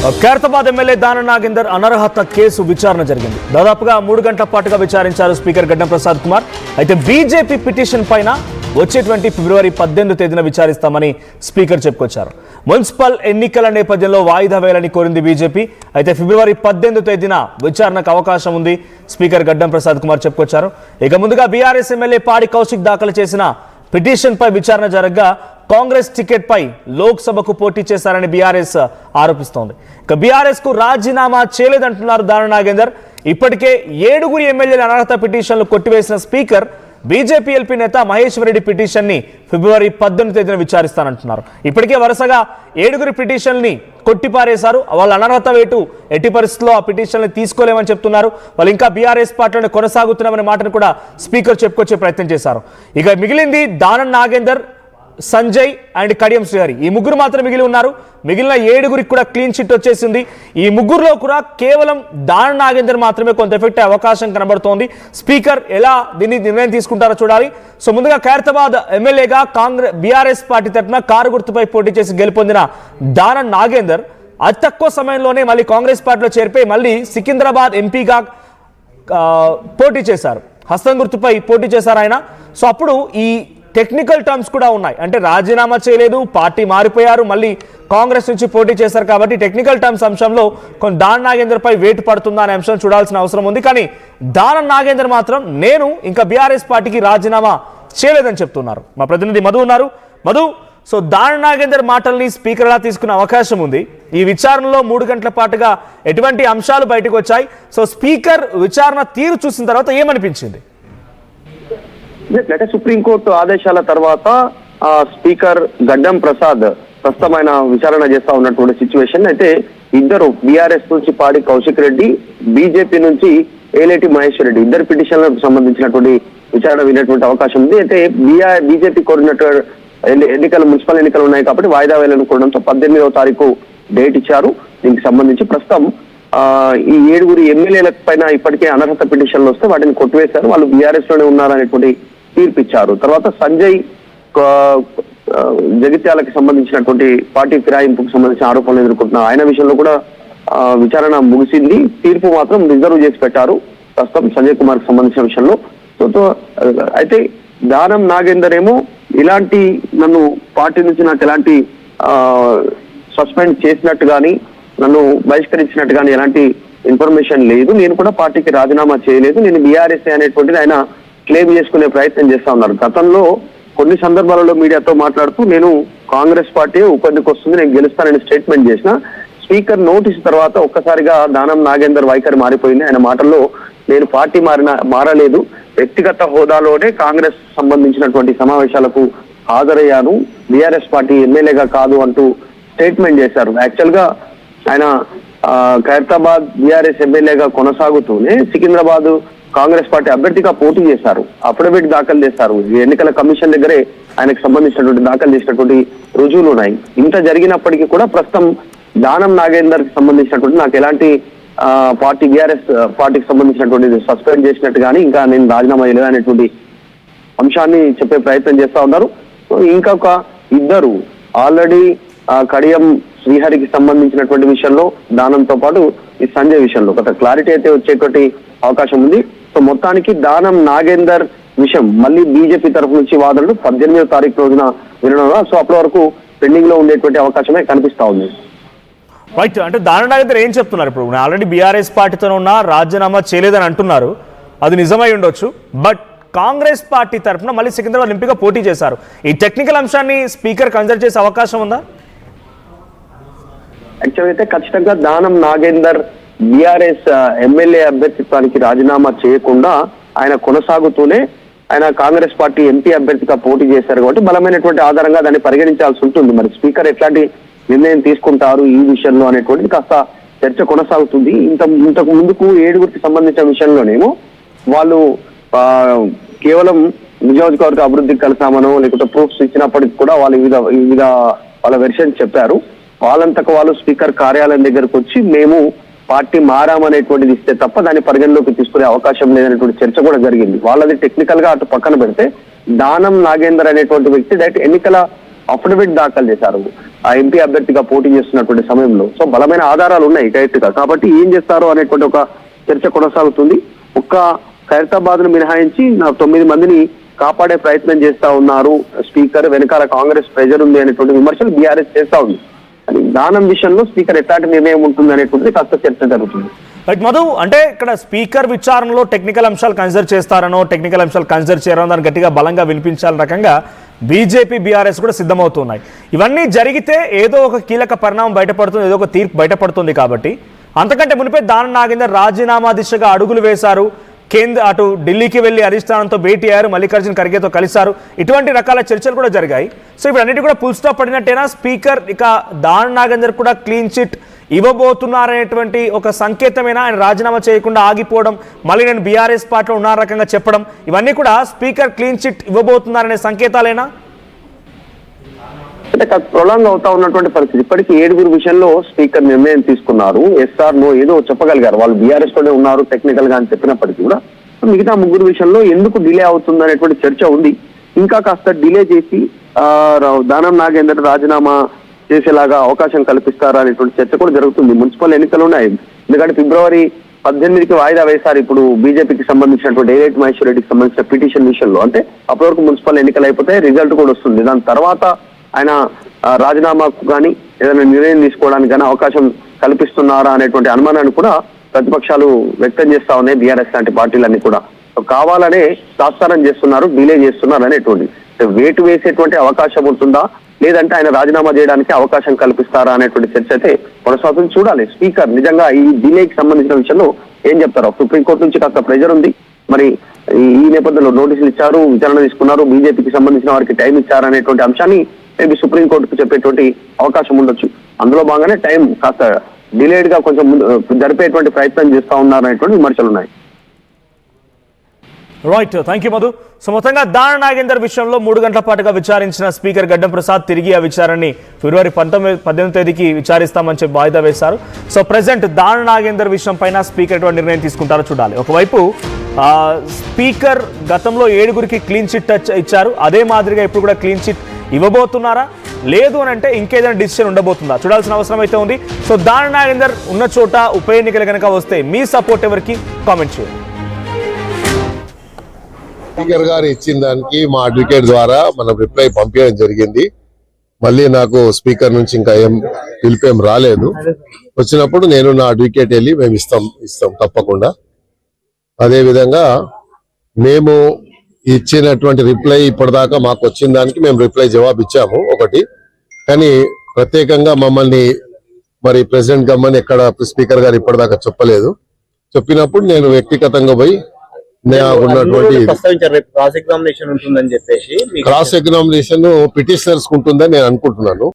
Khairatabad MLA Danam Nagender అనర్హత case విచారణ జరిగింది. దాదాపుగా 3 గంటల పాటుగా విచారించారు స్పీకర్ గడ్డం ప్రసాద్ కుమార్. అయితే బీజేపీ పిటిషన్ పైన వచ్చేటువంటి ఫిబ్రవరి 18వ తేదీన విచారిస్తామని స్పీకర్ చెప్పుకొచ్చారు. మున్సిపల్ ఎన్నికల నేపథ్యంలో వాయిదా వేయాలని కోరింది బీజేపీ. అయితే ఫిబ్రవరి 18వ తేదీన విచారణకు అవకాశం ఉంది స్పీకర్ గడ్డం ప్రసాద్ కుమార్ చెప్పుకొచ్చారు. ఇక ముందుగా బీఆర్ఎస్ ఎమ్మెల్యే పాడి కౌశిక్ దాఖలు చేసిన పిటిషన్ పై విచారణ జరగగా కాంగ్రెస్ టికెట్ పై లోక్సభకు పోటీ చేశారని బీఆర్ఎస్ ఆరోపిస్తోంది. ఇక బీఆర్ఎస్ కు రాజీనామా చేయలేదంటున్నారు దానం నాగేందర్. ఇప్పటికే 7 ఎమ్మెల్యేల అనర్హత పిటిషన్లు కొట్టివేసిన స్పీకర్ బీజేపీ ఎల్పీ నేత మహేశ్వర్ రెడ్డి పిటిషన్ ని ఫిబ్రవరి 18వ తేదీన విచారిస్తానంటున్నారు. ఇప్పటికే వరుసగా 7 పిటిషన్ని కొట్టిపారేశారు. వాళ్ళ అనర్హత వేటు ఎట్టి పరిస్థితుల్లో ఆ పిటిషన్ని తీసుకోలేమని చెప్తున్నారు. వాళ్ళు ఇంకా బీఆర్ఎస్ పార్టీలోనే కొనసాగుతున్నామనే మాటను కూడా స్పీకర్ చెప్పుకొచ్చే ప్రయత్నం చేశారు. ఇక మిగిలింది దానం నాగేందర్, సంజయ్ అండ్ కడియం శ్రీహరి. ఈ ముగ్గురు మాత్రం మిగిలి ఉన్నారు. మిగిలిన 7 కూడా క్లీన్ చిట్ వచ్చేసింది. ఈ ముగ్గురులో కూడా కేవలం దానం నాగేందర్ మాత్రమే కొంత ఎఫెక్ట్ అయ్యే అవకాశం కనబడుతోంది. స్పీకర్ ఎలా దీన్ని నిర్ణయం తీసుకుంటారో చూడాలి. సో ముందుగా ఖైరతాబాద్ ఎమ్మెల్యేగా బీఆర్ఎస్ పార్టీ తరఫున కారు గుర్తుపై పోటీ చేసి గెలుపొందిన దానం నాగేందర్ అతి తక్కువ సమయంలోనే మళ్ళీ కాంగ్రెస్ పార్టీలో చేరిపోయి మళ్ళీ సికింద్రాబాద్ ఎంపీగా పోటీ చేశారు. హస్తం గుర్తుపై పోటీ చేశారు ఆయన. సో అప్పుడు ఈ టెక్నికల్ టర్మ్స్ కూడా ఉన్నాయి. అంటే రాజీనామా చేయలేదు, పార్టీ మారిపోయారు, మళ్ళీ కాంగ్రెస్ నుంచి పోటీ చేశారు. కాబట్టి టెక్నికల్ టర్మ్స్ అంశంలో కొంత దానం నాగేందర్ పై వేటు పడుతుందా అనే అంశం చూడాల్సిన అవసరం ఉంది. కానీ దానం నాగేందర్ మాత్రం నేను ఇంకా బీఆర్ఎస్ పార్టీకి రాజీనామా చేయలేదని చెప్తున్నారు. మా ప్రతినిధి మధు ఉన్నారు. మధు, సో దానం నాగేందర్ మాటల్ని స్పీకర్ లా తీసుకునే అవకాశం ఉంది. ఈ విచారణలో 3 గంటల పాటుగా ఎటువంటి అంశాలు బయటకు వచ్చాయి? సో స్పీకర్ విచారణ తీరు చూసిన తర్వాత ఏమనిపించింది? అంటే సుప్రీంకోర్టు ఆదేశాల తర్వాత స్పీకర్ గడ్డం ప్రసాద్ ప్రస్తుతమైన విచారణ చేస్తా ఉన్నటువంటి సిచ్యువేషన్ అయితే ఇద్దరు బీఆర్ఎస్ నుంచి పాడి కౌశిక్ రెడ్డి, బీజేపీ నుంచి ఏలేటి మహేశ్వర్ రెడ్డి ఇద్దరు పిటిషన్లకు సంబంధించినటువంటి విచారణ వినేటువంటి అవకాశం ఉంది. అయితే బీజేపీ కోరినట్టు మున్సిపల్ ఎన్నికలు ఉన్నాయి కాబట్టి వాయిదా వేయాలని కోరడంతో 18వ తారీఖు డేట్ ఇచ్చారు. దీనికి సంబంధించి ప్రస్తుతం ఈ 7 ఎమ్మెల్యేల పైన ఇప్పటికే అనర్హత పిటిషన్లు వస్తే వాటిని కొట్టివేశారు. వాళ్ళు బీఆర్ఎస్ లోనే ఉన్నారనేటువంటి తీర్పు ఇచ్చారు. తర్వాత సంజయ్ జగిత్యాలకు సంబంధించినటువంటి పార్టీ ఫిరాయింపుకు సంబంధించిన ఆరోపణలు ఎదుర్కొంటున్న ఆయన విషయంలో కూడా విచారణ ముగిసింది. తీర్పు మాత్రం రిజర్వ్ చేసి పెట్టారు ప్రస్తుతం సంజయ్ కుమార్ కి సంబంధించిన విషయంలో. అయితే దానం నాగేందర్ ఏమో ఇలాంటి నన్ను పార్టీ నుంచి నాకు ఎలాంటి సస్పెండ్ చేసినట్టు కానీ నన్ను బహిష్కరించినట్టు కానీ ఎలాంటి ఇన్ఫర్మేషన్ లేదు, నేను కూడా పార్టీకి రాజీనామా చేయలేదు, నేను బీఆర్ఎస్ అనేటువంటిది ఆయన క్లెయిమ్ చేసుకునే ప్రయత్నం చేస్తా ఉన్నారు. గతంలో కొన్ని సందర్భాలలో మీడియాతో మాట్లాడుతూ నేను కాంగ్రెస్ పార్టీ ఉపన్యకు వస్తుంది, నేను గెలుస్తానని స్టేట్మెంట్ చేసిన స్పీకర్ నోటీస్ తర్వాత ఒక్కసారిగా దానం నాగేందర్ వైఖరి మారిపోయింది. ఆయన మాటల్లో నేను పార్టీ మారలేదు, వ్యక్తిగత హోదాలోనే కాంగ్రెస్ సంబంధించినటువంటి సమావేశాలకు హాజరయ్యాను, బీఆర్ఎస్ పార్టీ ఎమ్మెల్యేగా కాదు అంటూ స్టేట్మెంట్ చేశారు. యాక్చువల్ గా ఆయన ఖైరతాబాద్ బీఆర్ఎస్ ఎమ్మెల్యేగా కొనసాగుతూనే సికింద్రాబాద్ కాంగ్రెస్ పార్టీ అభ్యర్థిగా పోటీ చేశారు, అఫిడవిట్ దాఖలు చేశారు. ఎన్నికల కమిషన్ దగ్గరే ఆయనకు సంబంధించినటువంటి దాఖలు చేసినటువంటి రుజువులు ఉన్నాయి. ఇంత జరిగినప్పటికీ కూడా ప్రస్తుతం దానం నాగేందర్ కి సంబంధించినటువంటి నాకు ఎలాంటి పార్టీ బీఆర్ఎస్ పార్టీకి సంబంధించినటువంటి సస్పెండ్ చేసినట్టు కానీ ఇంకా నేను రాజీనామా చేయలేదు అనేటువంటి అంశాన్ని చెప్పే ప్రయత్నం చేస్తా ఉన్నారు. ఇంకొక ఇద్దరు ఆల్రెడీ కడియం శ్రీహరికి సంబంధించినటువంటి విషయంలో దానంతో పాటు ఈ సంజయ్ విషయంలో కొంత క్లారిటీ అయితే వచ్చేటువంటి అవకాశం ఉంది. సో మొత్తానికి దానం నాగేందర్ విషయం మళ్ళీ బీజేపీ తరఫు నుంచి వాదనలు 18వ తారీఖు రోజున వినడంలో, సో అప్పటి వరకు పెండింగ్ లో ఉండేటువంటి అవకాశమే కనిపిస్తా ఉంది. రైట్, అంటే దానం నాగేందర్ ఏం చెప్తున్నారు? ఇప్పుడు ఆల్రెడీ బీఆర్ఎస్ పార్టీతో ఉన్న రాజీనామా చేయలేదని అంటున్నారు, అది నిజమై ఉండొచ్చు. బట్ కాంగ్రెస్ పార్టీ తరఫున మళ్ళీ సికింద్రాబాద్ ఎంపీగా పోటీ చేశారు. ఈ టెక్నికల్ అంశాన్ని స్పీకర్ కన్సిడర్ చేసే అవకాశం ఉందా? యాక్చువల్ అయితే ఖచ్చితంగా దానం నాగేందర్ బీఆర్ఎస్ ఎమ్మెల్యే అభ్యర్థిత్వానికి రాజీనామా చేయకుండా ఆయన కొనసాగుతూనే ఆయన కాంగ్రెస్ పార్టీ ఎంపీ అభ్యర్థిగా పోటీ చేశారు కాబట్టి బలమైనటువంటి ఆధారంగా దాన్ని పరిగణించాల్సి ఉంటుంది. మరి స్పీకర్ ఎట్లాంటి నిర్ణయం తీసుకుంటారు ఈ విషయంలో అనేటువంటిది కాస్త చర్చ కొనసాగుతుంది. ఇంతకు ముందుకు 7 సంబంధించిన విషయంలోనేమో వాళ్ళు కేవలం నియోజకవర్గ అభివృద్ధికి కలిసామనో లేకపోతే ప్రూఫ్స్ ఇచ్చినప్పటికీ కూడా వాళ్ళు వివిధ వాళ్ళ వెర్షన్ చెప్పారు. వాళ్ళంతకు వాళ్ళు స్పీకర్ కార్యాలయం దగ్గరకు వచ్చి మేము పార్టీ మారామనేటువంటిది ఇస్తే తప్ప దాన్ని పరిగణలోకి తీసుకునే అవకాశం లేదనేటువంటి చర్చ కూడా జరిగింది. వాళ్ళది టెక్నికల్ గా అటు పక్కన పెడితే దానం నాగేందర్ అనేటువంటి వ్యక్తి డైరెక్ట్ ఎన్నికల అఫిడవిట్ దాఖలు చేశారు ఆ ఎంపీ అభ్యర్థిగా పోటీ చేస్తున్నటువంటి సమయంలో. సో బలమైన ఆధారాలు ఉన్నాయి డైరెక్ట్ గా. కాబట్టి ఏం చేస్తారు అనేటువంటి ఒక చర్చ కొనసాగుతుంది. ఒక్క ఖైరతాబాద్ ను మినహాయించి 9 మందిని కాపాడే ప్రయత్నం చేస్తా ఉన్నారు స్పీకర్, వెనకాల కాంగ్రెస్ ప్రెజర్ ఉంది అనేటువంటి విమర్శలు బీఆర్ఎస్ చేస్తా ఉంది. కానీ దానం విషయంలో స్పీకర్ ఎట్లాంటి నిర్ణయం ఉంటుంది అనేటువంటిది కాస్త చర్చ జరుగుతుంది. రైట్ మధు, అంటే ఇక్కడ స్పీకర్ విచారణలో టెక్నికల్ అంశాలు కన్సిడర్ చేస్తారనో టెక్నికల్ అంశాలు కన్సిడర్ చేయరనో దాన్ని గట్టిగా బలంగా వినిపించాలని రకంగా బీజేపీ బీఆర్ఎస్ కూడా సిద్ధమవుతున్నాయి. ఇవన్నీ జరిగితే ఏదో ఒక కీలక పరిణామం బయటపడుతుంది, ఏదో ఒక తీర్పు బయటపడుతుంది. కాబట్టి అంతకంటే మునిపే దానం నాగేందర్ రాజీనామా దిశగా అడుగులు వేశారు. అటు ఢిల్లీకి వెళ్లి అధిష్టానంతో భేటీ అయ్యారు, మల్లికార్జున ఖర్గేతో కలిశారు. ఇటువంటి రకాల చర్చలు కూడా జరిగాయి. సో ఇప్పుడు అన్నిటి కూడా ఫుల్ స్టాప్ పడినట్టేనా? స్పీకర్ ఇక దానం నాగేందర్ కూడా క్లీన్ చిట్ ఇవ్వబోతున్నారనేటువంటి ఒక సంకేతమైనా ఆయన రాజీనామా చేయకుండా ఆగిపోవడం, మళ్ళీ నేను బీఆర్ఎస్ పార్టీలో ఉన్న రకంగా చెప్పడం, ఇవన్నీ కూడా స్పీకర్ క్లీన్ చిట్ ఇవ్వబోతున్నారనే సంకేతాలేనా? అంటే ప్రొలాంగ్ అవుతా ఉన్నటువంటి పరిస్థితి. ఇప్పటికీ 7 విషయంలో స్పీకర్ నిర్ణయం తీసుకున్నారు. ఎస్ఆర్ నో ఏదో చెప్పగలిగారు, వాళ్ళు బీఆర్ఎస్ తోనే ఉన్నారు టెక్నికల్ గా అని చెప్పినప్పటికీ కూడా మిగతా 3 విషయంలో ఎందుకు డిలే అవుతుంది అనేటువంటి చర్చ ఉంది. ఇంకా కాస్త డిలే చేసి దానం నాగేందర్ రాజీనామా చేసేలాగా అవకాశం కల్పిస్తారా అనేటువంటి చర్చ కూడా జరుగుతుంది. మున్సిపల్ ఎన్నికలు ఉన్నాయి. ఎందుకంటే ఫిబ్రవరి 18కి వాయిదా వేశారు ఇప్పుడు బీజేపీకి సంబంధించినటువంటి ఏలేటి మహేశ్వర్ రెడ్డికి సంబంధించిన పిటిషన్ విషయంలో. అంటే అప్పటి వరకు మున్సిపల్ ఎన్నికలు అయిపోతే రిజల్ట్ కూడా వస్తుంది. దాని తర్వాత ఆయన రాజీనామాకు కానీ ఏదైనా నిర్ణయం తీసుకోవడానికి కానీ అవకాశం కల్పిస్తున్నారా అనేటువంటి అనుమానాన్ని కూడా ప్రతిపక్షాలు వ్యక్తం చేస్తా ఉన్నాయి. బీఆర్ఎస్ లాంటి పార్టీలన్నీ కూడా కావాలనే తాత్సారం చేస్తున్నారు, డిలే చేస్తున్నారు అనేటువంటి. వేటు వేసేటువంటి అవకాశం ఉంటుందా, లేదంటే ఆయన రాజీనామా చేయడానికి అవకాశం కల్పిస్తారా అనేటువంటి చర్చ అయితే కొనసాగుతుంది. చూడాలి స్పీకర్ నిజంగా ఈ డిలేకి సంబంధించిన విషయంలో ఏం చెప్తారో. సుప్రీంకోర్టు నుంచి కాస్త ప్రెజర్ ఉంది. మరి ఈ నేపథ్యంలో నోటీసులు ఇచ్చారు, విచారణ తీసుకున్నారు, బీజేపీకి సంబంధించిన వారికి టైం ఇచ్చారు అనేటువంటి అంశాన్ని మేబీ సుప్రీంకోర్టుకు చెప్పేటువంటి అవకాశం ఉండొచ్చు. అందులో భాగంగానే టైం కాస్త డిలేడ్ గా కొంచెం జరిపేటువంటి ప్రయత్నం చేస్తా ఉన్నారు అనేటువంటి విమర్శలు ఉన్నాయి. Right, thank you Madhu. So మొత్తంగా దానం నాగేందర్ విషయంలో 3 గంటల పాటుగా విచారించిన స్పీకర్ గడ్డం ప్రసాద్ తిరిగి ఆ విచారణని ఫిబ్రవరి 18వ తేదీకి విచారిస్తామని చెప్పి వాయిదా వేశారు. సో ప్రెసెంట్ దానం నాగేందర్ విషయం పైన స్పీకర్ ఎటువంటి నిర్ణయం తీసుకుంటారో చూడాలి. ఒకవైపు స్పీకర్ గతంలో 7 క్లీన్ చిట్ ఇచ్చారు, అదే మాదిరిగా ఇప్పుడు కూడా క్లీన్ చిట్ ఇవ్వబోతున్నారా, లేదు అని అంటే ఇంకేదైనా డిసిషన్ ఉండబోతుందా చూడాల్సిన అవసరం అయితే ఉంది. సో దానం నాగేందర్ ఉన్న చోట ఉప ఎన్నికలు కనుక వస్తే మీ సపోర్ట్ ఎవరికి, కామెంట్ చేయండి. స్పీకర్ గారు ఇచ్చిన దానికి మా అడ్వకేట్ ద్వారా మనం రిప్లై పంపించడం జరిగింది. మళ్ళీ నాకు స్పీకర్ నుంచి ఇంకా పిలిపేం రాలేదు. వచ్చినప్పుడు నేను నా అడ్వకేట్ వెళ్ళి మేము ఇస్తాం తప్పకుండా. అదే విధంగా మేము ఇచ్చినటువంటి రిప్లై ఇప్పటిదాకా మాకు వచ్చిన దానికి మేము రిప్లై జవాబు ఇచ్చాము ఒకటి. కానీ ప్రత్యేకంగా మమ్మల్ని మరి ప్రెసిడెంట్ గమ్మని ఎక్కడ స్పీకర్ గారు ఇప్పటిదాకా చెప్పలేదు. చెప్పినప్పుడు నేను వ్యక్తిగతంగా పోయి ఉన్నటువంటి క్రాస్ ఎగ్జామినేషన్ ఉంటుందని చెప్పేసి క్రాస్ ఎగ్జామినేషన్ పిటిషనర్స్ ఉంటుందని నేను అనుకుంటున్నాను.